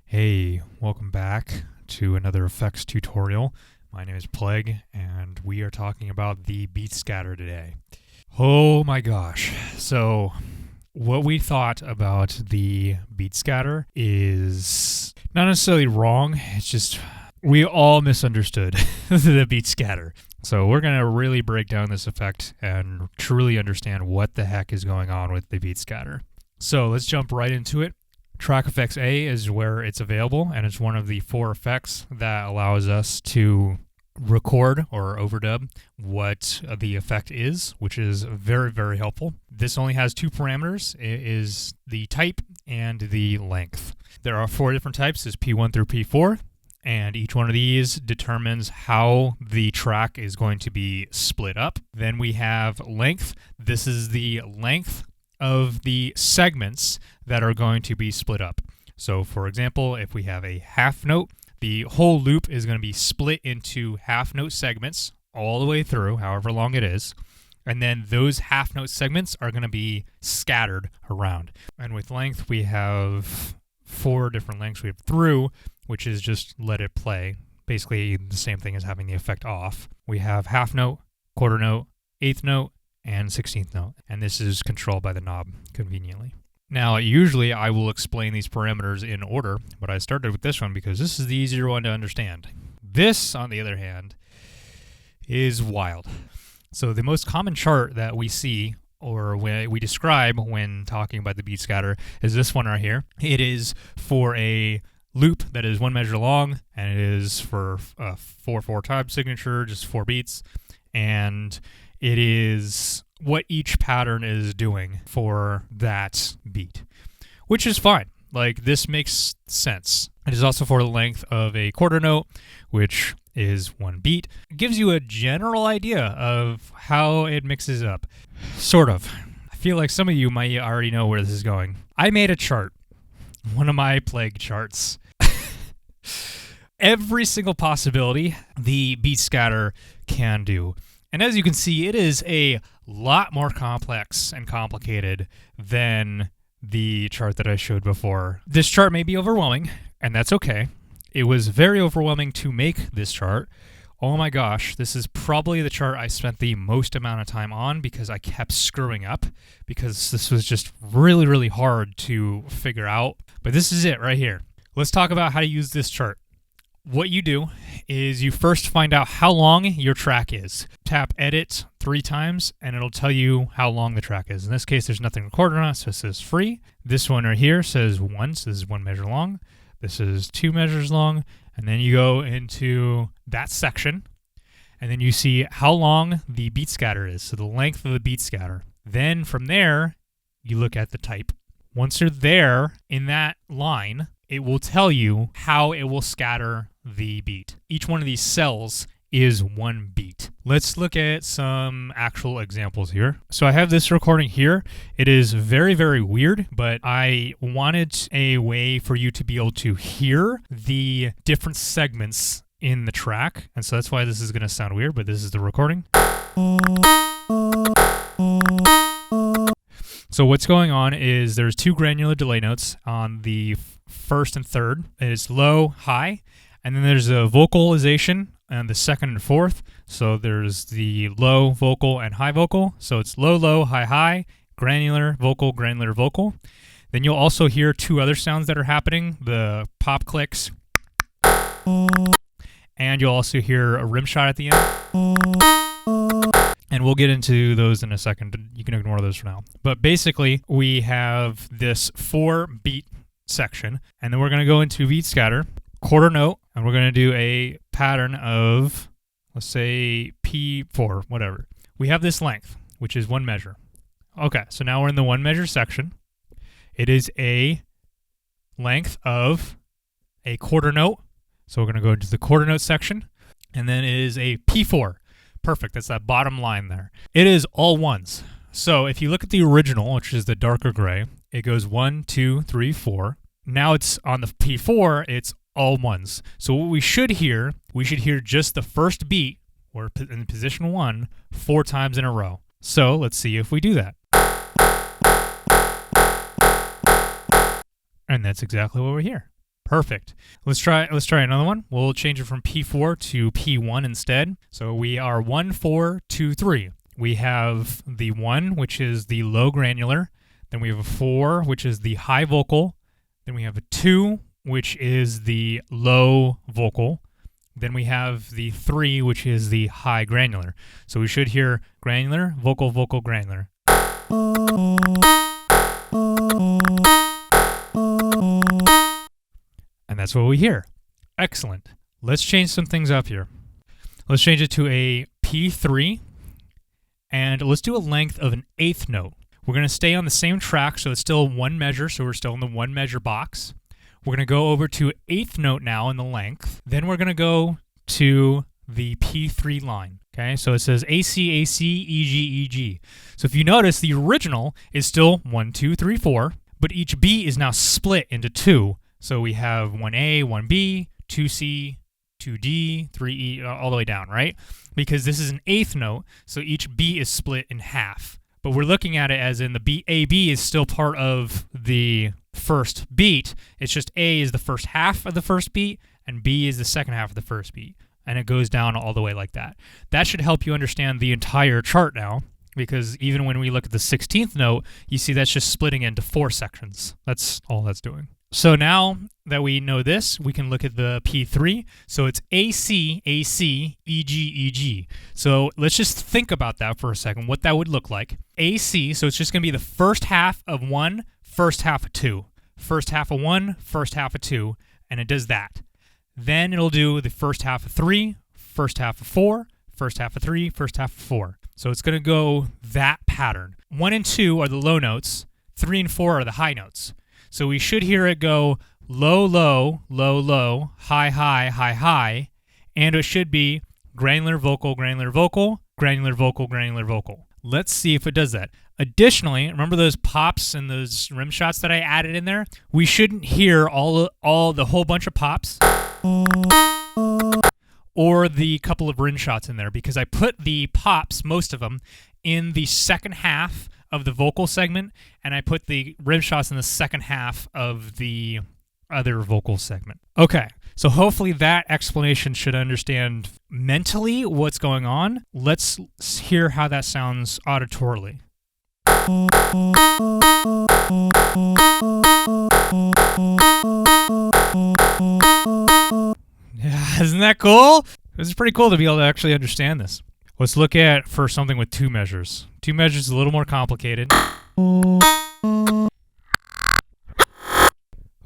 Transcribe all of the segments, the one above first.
Hey, welcome back to another effects tutorial. My name is Playgue, and we are talking about the beat scatter today. Oh my gosh. So, what we thought about the beat scatter is not necessarily wrong, it's just we all misunderstood the beat scatter. So we're going to really break down this effect and truly understand what the heck is going on with the beat scatter. So let's jump right into it. Track Effects A is where it's available, and it's one of the 4 effects that allows us to record or overdub what the effect is, which is very, very helpful. This only has 2 parameters. It is the type and the length. There are 4 different types, is P1 through P4, and each one of these determines how the track is going to be split up. Then we have length. This is the length of the segments that are going to be split up. So for example, if we have a half note, the whole loop is going to be split into half note segments all the way through, however long it is. And then those half note segments are going to be scattered around. And with length, we have 4 different lengths. We have through, which is just let it play. Basically the same thing as having the effect off. We have half note, quarter note, eighth note, and 16th note, and this is controlled by the knob conveniently. Now, usually I will explain these parameters in order, but I started with this one because this is the easier one to understand. This, on the other hand, is wild. So the most common chart that we see, or when we describe when talking about the beat scatter, is this one right here. It is for a loop that is 1 measure long, and it is for a 4/4 time signature, just 4 beats, and it is what each pattern is doing for that beat, which is fine. Like, this makes sense. It is also for the length of a quarter note, which is 1 beat. It gives you a general idea of how it mixes up. Sort of. I feel like some of you might already know where this is going. I made a chart, one of my Playgue charts. Every single possibility the beat scatter can do. And as you can see, it is a lot more complex and complicated than the chart that I showed before. This chart may be overwhelming, and that's okay. It was very overwhelming to make this chart. Oh my gosh, this is probably the chart I spent the most amount of time on because I kept screwing up, because this was just really, really hard to figure out. But this is it right here. Let's talk about how to use this chart. What you do is you first find out how long your track is. Tap edit 3 times and it'll tell you how long the track is. In this case, there's nothing recorded on it, so it says free. This one right here says 1, so this is 1 measure long. This is 2 measures long. And then you go into that section and then you see how long the beat scatter is, so the length of the beat scatter. Then from there, you look at the type. Once you're there in that line, it will tell you how it will scatter the beat. Each one of these cells is 1 beat. Let's look at some actual examples here. So I have this recording here. It is very, very weird, but I wanted a way for you to be able to hear the different segments in the track. And so that's why this is going to sound weird, but this is the recording. So what's going on is there's 2 granular delay notes on the first and third. It's low, high, and then there's a vocalization on the second and fourth. So there's the low vocal and high vocal. So it's low, low, high, high, granular, vocal, granular, vocal. Then you'll also hear 2 other sounds that are happening, the pop clicks, and you'll also hear a rim shot at the end. And we'll get into those in a second. You can ignore those for now. But basically, we have this 4 beat section, and then we're going to go into beat scatter, quarter note, and we're going to do a pattern of, let's say, P4, whatever. We have this length, which is 1 measure. Okay, so now we're in the 1 measure section. It is a length of a quarter note, so we're going to go into the quarter note section, and then it is a P4. Perfect, that's that bottom line there. It is all 1s. So if you look at the original, which is the darker gray, it goes 1, 2, 3, 4. Now it's on the P4, it's all 1s. So what we should hear just the first beat, or in position 1, 4 times in a row. So let's see if we do that. And that's exactly what we hear. Perfect. Let's try another one. We'll change it from P4 to P1 instead. So we are 1, 4, 2, 3. We have the 1, which is the low granular. Then we have a 4, which is the high vocal. Then we have a 2, which is the low vocal. Then we have the 3, which is the high granular. So we should hear granular, vocal, vocal, granular. And that's what we hear. Excellent. Let's change some things up here. Let's change it to a P3, and let's do a length of an eighth note. We're going to stay on the same track, so it's still one measure, so we're still in the one measure box. We're going to go over to eighth note now in the length. Then we're going to go to the P3 line. Okay, so it says AC, AC, EG, EG. So if you notice, the original is still 1, 2, 3, 4, but each B is now split into 2. So we have 1A, 1B, 2C, 2D, 3E, all the way down, right? Because this is an eighth note, so each B is split in half. But we're looking at it as in the B, AB is still part of the first beat. It's just A is the first half of the first beat, and B is the second half of the first beat. And it goes down all the way like that. That should help you understand the entire chart now, because even when we look at the 16th note, you see that's just splitting into 4 sections. That's all that's doing. So now that we know this, we can look at the P3. So it's AC, AC, EG, EG. So let's just think about that for a second, what that would look like. AC, so it's just going to be the first half of 1, first half of 2. First half of 1, first half of 2, and it does that. Then it'll do the first half of 3, first half of 4, first half of 3, first half of 4. So it's going to go that pattern. 1 and 2 are the low notes. 3 and 4 are the high notes. So we should hear it go low, low, low, low, high, high, high, high, and it should be granular, vocal, granular, vocal, granular, vocal, granular, vocal. Let's see if it does that. Additionally, remember those pops and those rim shots that I added in there? We shouldn't hear the whole bunch of pops or the couple of rim shots in there, because I put the pops, most of them, in the second half of the vocal segment, and I put the rim shots in the second half of the other vocal segment. Okay, so hopefully that explanation should understand mentally what's going on. Let's hear how that sounds auditorily. Yeah, isn't that cool? This is pretty cool to be able to actually understand this. Let's look at for something with 2 measures. 2 measures is a little more complicated.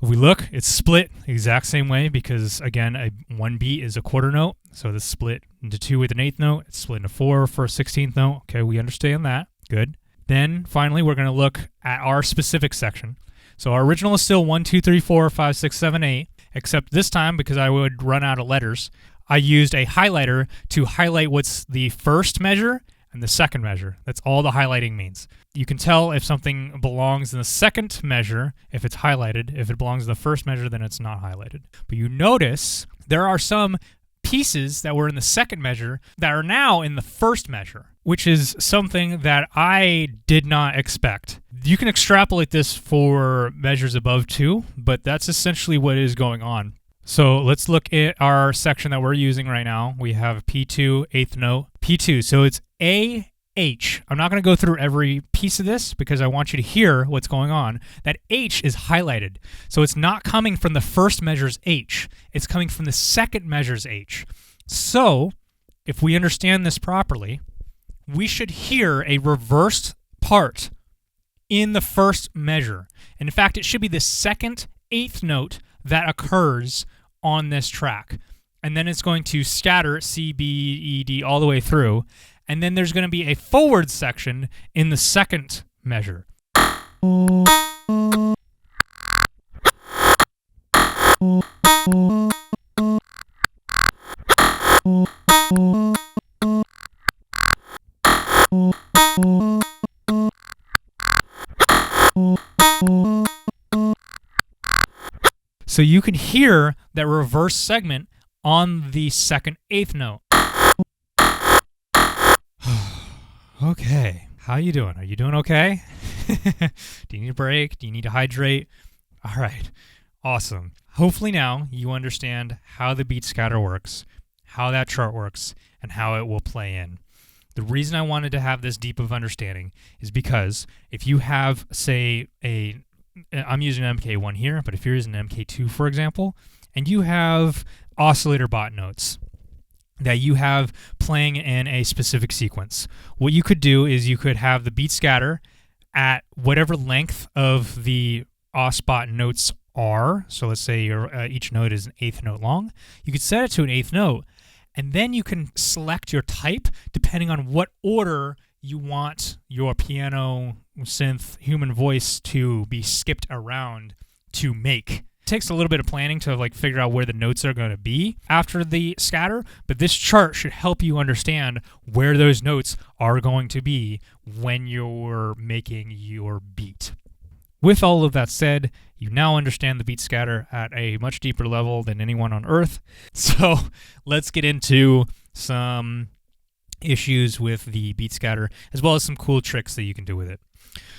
If we look, it's split the exact same way because, again, 1 beat is a quarter note. So this split into 2 with an eighth note. It's split into 4 for a 16th note. Okay, we understand that. Good. Then, finally, we're going to look at our specific section. So our original is still 1, 2, 3, 4, 5, 6, 7, 8, except this time, because I would run out of letters, I used a highlighter to highlight what's the first measure and the second measure. That's all the highlighting means. You can tell if something belongs in the second measure if it's highlighted. If it belongs in the first measure, then it's not highlighted. But you notice there are some pieces that were in the second measure that are now in the first measure, which is something that I did not expect. You can extrapolate this for measures above 2, but that's essentially what is going on. So let's look at our section that we're using right now. We have P2, eighth note, P2. So it's A, H. I'm not going to go through every piece of this because I want you to hear what's going on. That H is highlighted. So it's not coming from the first measure's H. It's coming from the second measure's H. So if we understand this properly, we should hear a reversed part in the first measure. And in fact, it should be the second eighth note that occurs on this track. And then it's going to scatter C, B, E, D all the way through. And then there's going to be a forward section in the second measure. So you can hear that reverse segment on the second eighth note. Okay, how you doing? Are you doing okay? Do you need a break? Do you need to hydrate? All right, Awesome. Hopefully now you understand how the beat scatter works, how that chart works, and how it will play in. The reason I wanted to have this deep of understanding is because if you have, say, I'm using an MK1 here, but if you're using an MK2, for example, and you have oscillator bot notes that you have playing in a specific sequence, what you could do is you could have the beat scatter at whatever length of the os bot notes are. So let's say each note is an eighth note long. You could set it to an eighth note, and then you can select your type depending on what order you want your piano, synth, human voice to be skipped around to make. It takes a little bit of planning to like figure out where the notes are going to be after the scatter, but this chart should help you understand where those notes are going to be when you're making your beat. With all of that said, you now understand the beat scatter at a much deeper level than anyone on earth. So let's get into some issues with the beat scatter, as well as some cool tricks that you can do with it.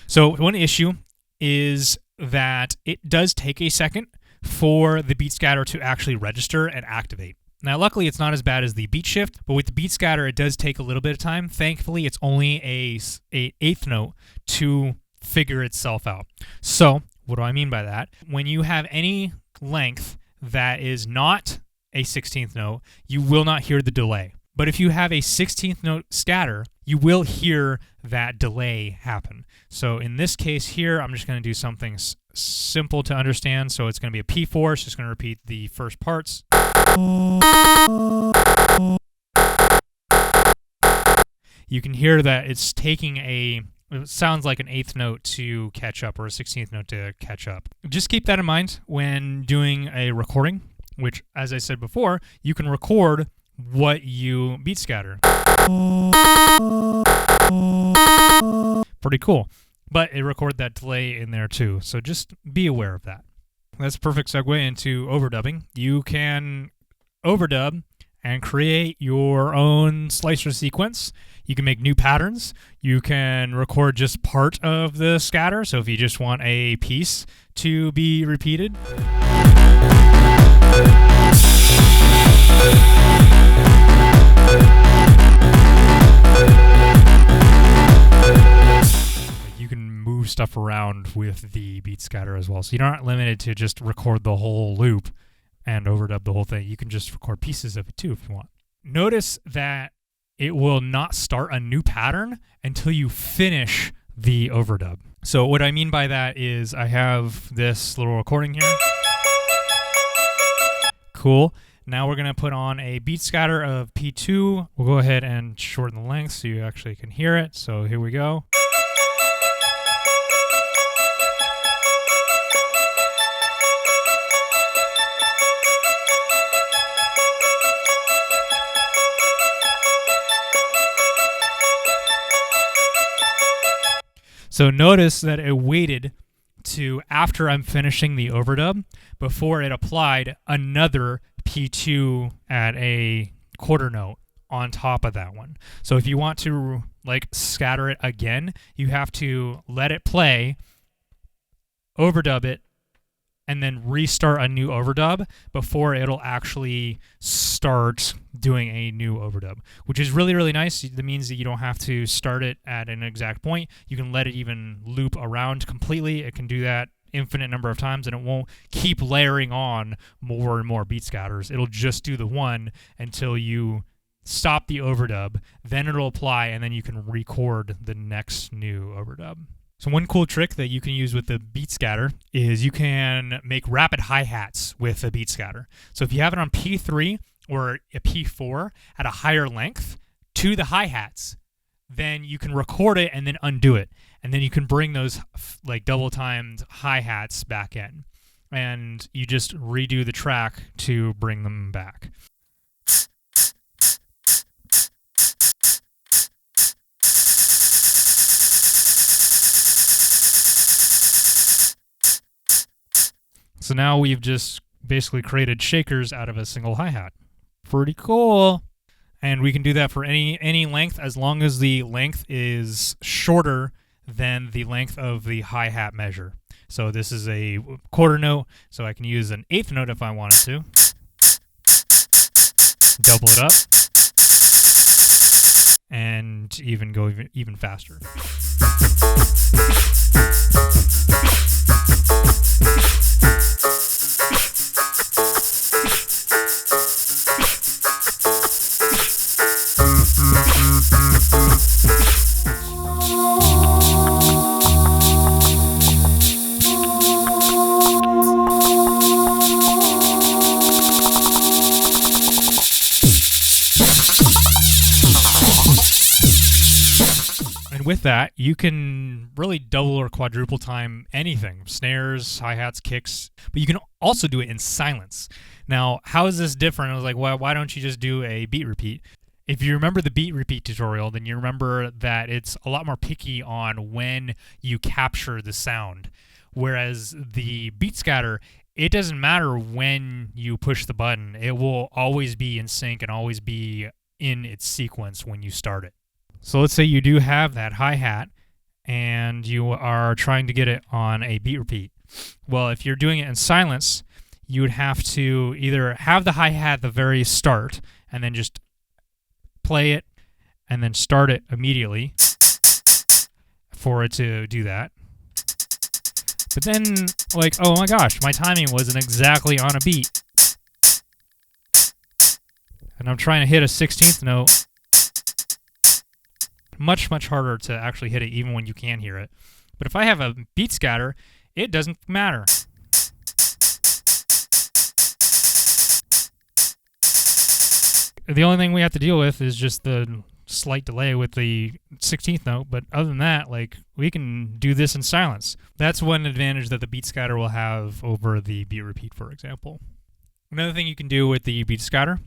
So one issue is that it does take a second for the beat scatter to actually register and activate. Now, luckily, it's not as bad as the beat shift, but with the beat scatter, it does take a little bit of time. Thankfully, it's only a eighth note to figure itself out. So what do I mean by that? When you have any length that is not a 16th note, you will not hear the delay. But if you have a 16th note scatter, you will hear that delay happen. So in this case here, I'm just going to do something simple to understand. So it's going to be a P4. It's just going to repeat the first parts. You can hear that it's taking it sounds like an eighth note to catch up, or a 16th note to catch up. Just keep that in mind when doing a recording, which, as I said before, you can record what you beat scatter. Pretty cool. But it recorded that delay in there too, so just be aware of that. That's a perfect segue into overdubbing. You can overdub and create your own slicer sequence. You can make new patterns. You can record just part of the scatter. So if you just want a piece to be repeated. You can move stuff around with the beat scatter as well. So you're not limited to just record the whole loop and overdub the whole thing. You can just record pieces of it too if you want. Notice that it will not start a new pattern until you finish the overdub. So what I mean by that is I have this little recording here. Cool. Now we're going to put on a beat scatter of P2. We'll go ahead and shorten the length so you actually can hear it. So here we go. So notice that it waited to after I'm finishing the overdub before it applied another P2 at a quarter note on top of that one. So if you want to like scatter it again, you have to let it play, overdub it, and then restart a new overdub before it'll actually start doing a new overdub, which is really, really nice. That means that you don't have to start it at an exact point. You can let it even loop around completely. It can do that infinite number of times, and it won't keep layering on more and more beat scatters. It'll just do the one until you stop the overdub, then it'll apply, and then you can record the next new overdub. So one cool trick that you can use with the beat scatter is you can make rapid hi-hats with a beat scatter. So if you have it on P3 or a P4 at a higher length to the hi-hats, then you can record it and then undo it. And then you can bring those like double-timed hi-hats back in. And you just redo the track to bring them back. So now we've just basically created shakers out of a single hi-hat. Pretty cool. And we can do that for any length as long as the length is shorter than the length of the hi-hat measure. So this is a quarter note, so I can use an eighth note if I wanted to. Double it up. And even go even faster. With that, you can really double or quadruple time anything, snares, hi-hats, kicks, but you can also do it in silence. Now, how is this different? I was like, well, why don't you just do a beat repeat? If you remember the beat repeat tutorial, then you remember that it's a lot more picky on when you capture the sound. Whereas the beat scatter, it doesn't matter when you push the button. It will always be in sync and always be in its sequence when you start it. So let's say you do have that hi-hat and you are trying to get it on a beat repeat. Well, if you're doing it in silence, you would have to either have the hi-hat at the very start and then just play it and then start it immediately for it to do that. But then, like, oh my gosh, my timing wasn't exactly on a beat. And I'm trying to hit a 16th note. Much, much harder to actually hit it even when you can hear it. But if I have a beat scatter, it doesn't matter. The only thing we have to deal with is just the slight delay with the 16th note, but other than that, like, we can do this in silence. That's one advantage that the beat scatter will have over the beat repeat, for example. Another thing you can do with the beat scatter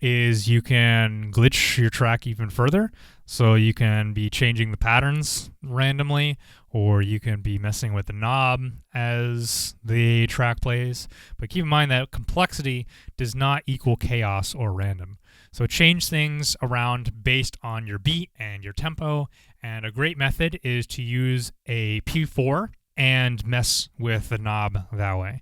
is you can glitch your track even further. So you can be changing the patterns randomly, or you can be messing with the knob as the track plays. But keep in mind that complexity does not equal chaos or random. So change things around based on your beat and your tempo. And a great method is to use a P4 and mess with the knob that way.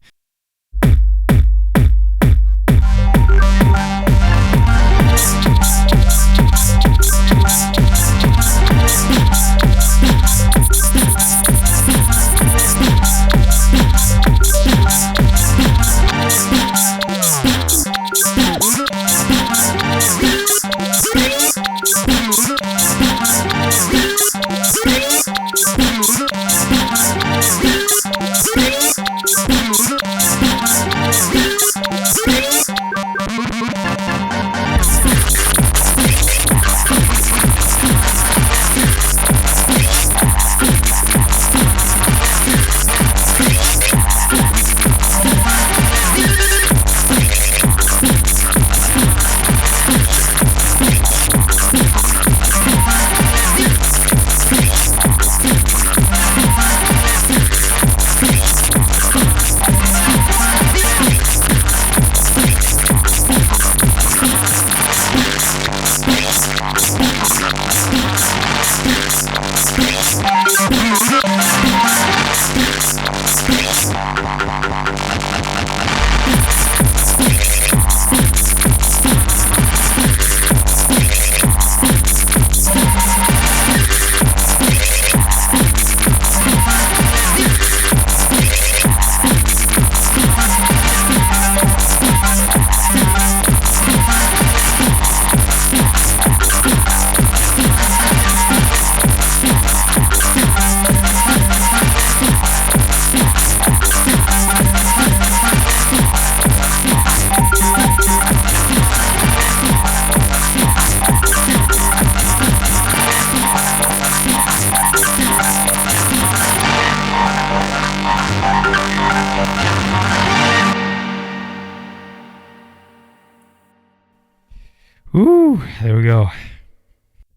Ooh, there we go.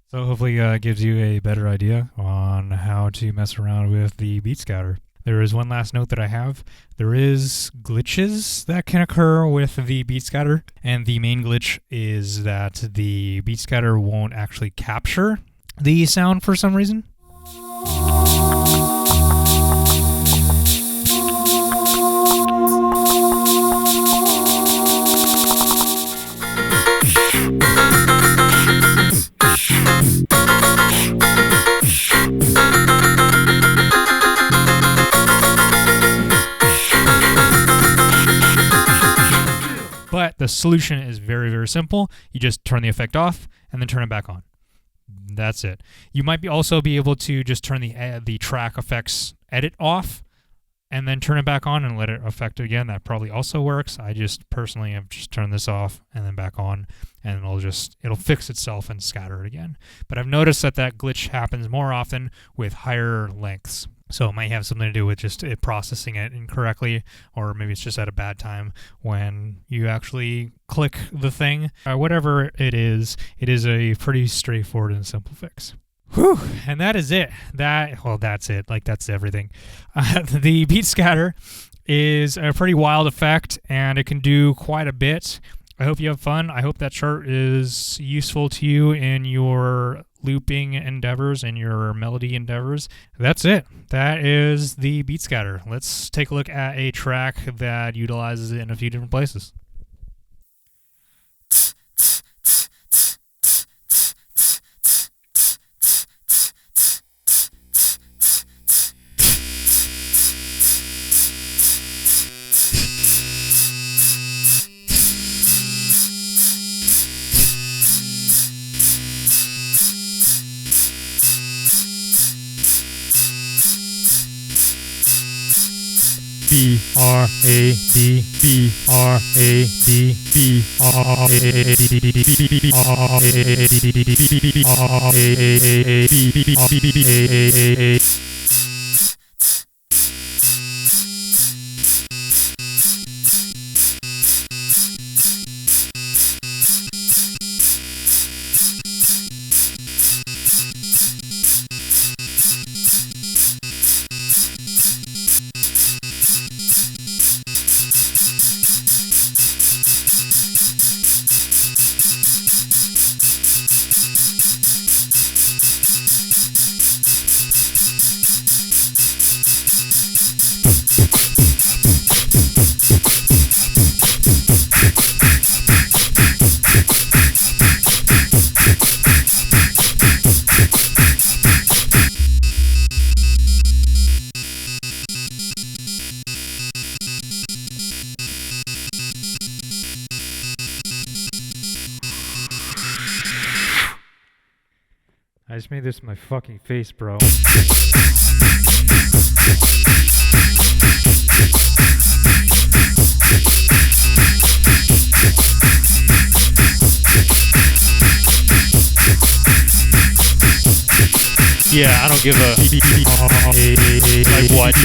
So hopefully gives you a better idea on how to mess around with the beat scatter. There is one last note that I have. There is glitches that can occur with the beat scatter, and the main glitch is that the beat scatter won't actually capture the sound for some reason. But the solution is very, very simple. You just turn the effect off and then turn it back on. That's it. You might also be able to just turn the track effects edit off and then turn it back on and let it affect it again. That probably also works. I just personally have just turned this off and then back on, and it'll fix itself and scatter it again. But I've noticed that glitch happens more often with higher lengths. So it might have something to do with just it processing it incorrectly, or maybe it's just at a bad time when you actually click the thing. Whatever it is a pretty straightforward and simple fix. Whew, and that is it. That's it. Like, that's everything. The beat scatter is a pretty wild effect, and it can do quite a bit. I hope you have fun. I hope that chart is useful to you in your looping endeavors and your melody endeavors. That's it. That is the beat scatter. Let's take a look at a track that utilizes it in a few different places. B-R-A-D, B-R-A-D, B-R-A-D, B-R-A-D, I just made this in my fucking face, bro. Yeah, I don't give a like what?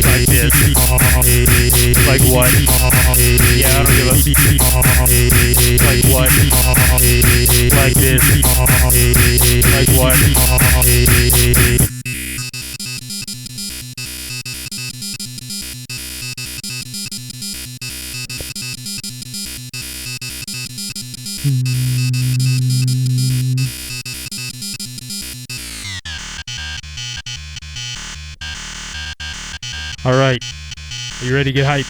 Like this? Like what? Yeah, I don't give a like what? Like this? Like what? All right, are you ready to get hype?